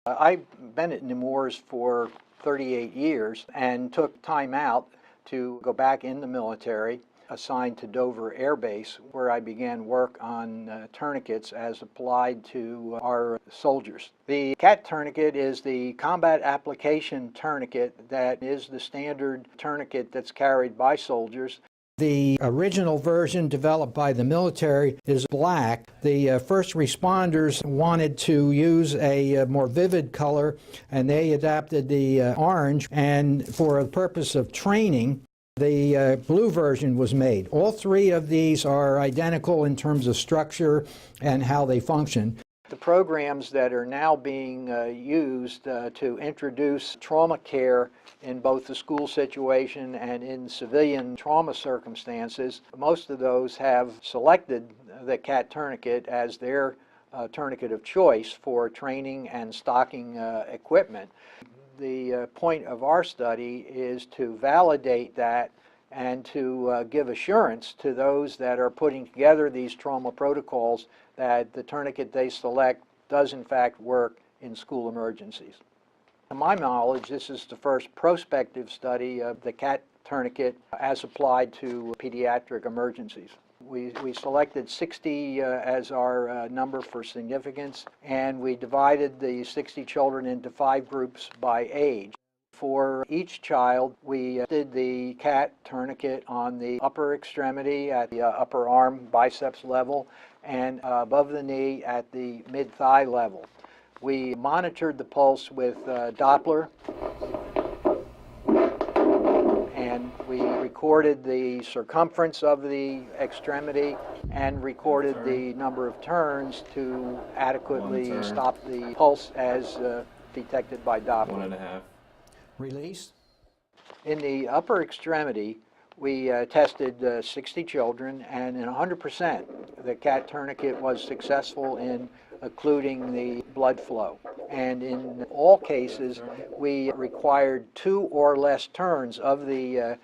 I've been at Nemours for 38 years and took time out to go back in the military, assigned to Dover Air Base, where I began work on tourniquets as applied to our soldiers. The CAT tourniquet is the combat application tourniquet that is the standard tourniquet that's carried by soldiers. The original version developed by the military is black. The first responders wanted to use a more vivid color, and they adapted the orange, and for the purpose of training, the blue version was made. All three of these are identical in terms of structure and how they function. The programs that are now being used to introduce trauma care in both the school situation and in civilian trauma circumstances, most of those have selected the CAT tourniquet as their tourniquet of choice for training and stocking equipment. The point of our study is to validate that and to give assurance to those that are putting together these trauma protocols that the tourniquet they select does in fact work in school emergencies. To my knowledge, this is the first prospective study of the CAT tourniquet as applied to pediatric emergencies. We selected 60 as our number for significance, and we divided the 60 children into 5 groups by age. For each child, we did the CAT tourniquet on the upper extremity at the upper arm biceps level and above the knee at the mid-thigh level. We monitored the pulse with Doppler, and we recorded the circumference of the extremity and recorded the number of turns to adequately stop the pulse as detected by Doppler. 1.5. Release. In the upper extremity, we tested 60 children, and in 100%, the CAT tourniquet was successful in occluding the blood flow. And in all cases, we required 2 or less turns of the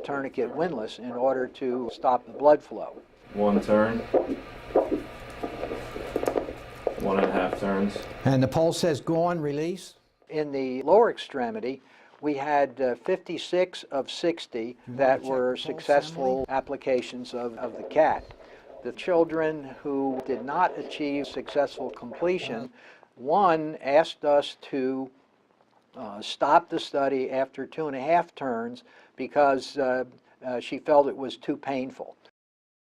tourniquet windlass in order to stop the blood flow. 1 turn. 1.5 turns. And the pulse has gone. Release. In the lower extremity, we had 56 of 60 that were successful applications of the CAT. The children who did not achieve successful completion, one asked us to stop the study after 2.5 turns because she felt it was too painful.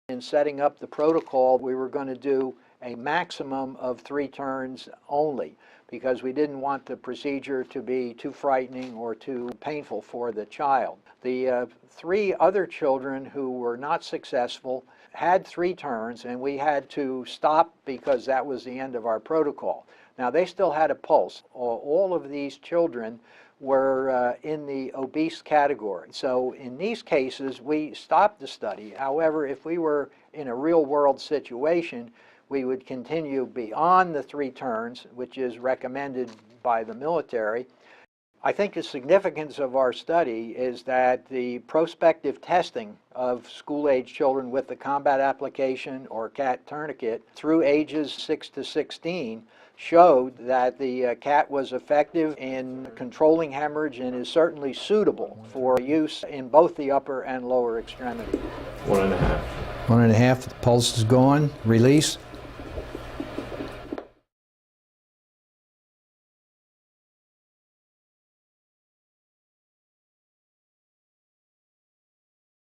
In setting up the protocol, we were going to do a maximum of 3 turns only, because we didn't want the procedure to be too frightening or too painful for the child. The 3 other children who were not successful had 3 turns, and we had to stop because that was the end of our protocol. Now, they still had a pulse. All of these children were in the obese category. So in these cases, we stopped the study. However, if we were in a real-world situation, we would continue beyond the 3 turns, which is recommended by the military. I think the significance of our study is that the prospective testing of school-age children with the combat application or CAT tourniquet through ages 6 to 16 showed that the CAT was effective in controlling hemorrhage and is certainly suitable for use in both the upper and lower extremity. 1.5. 1.5, the pulse is gone. Release.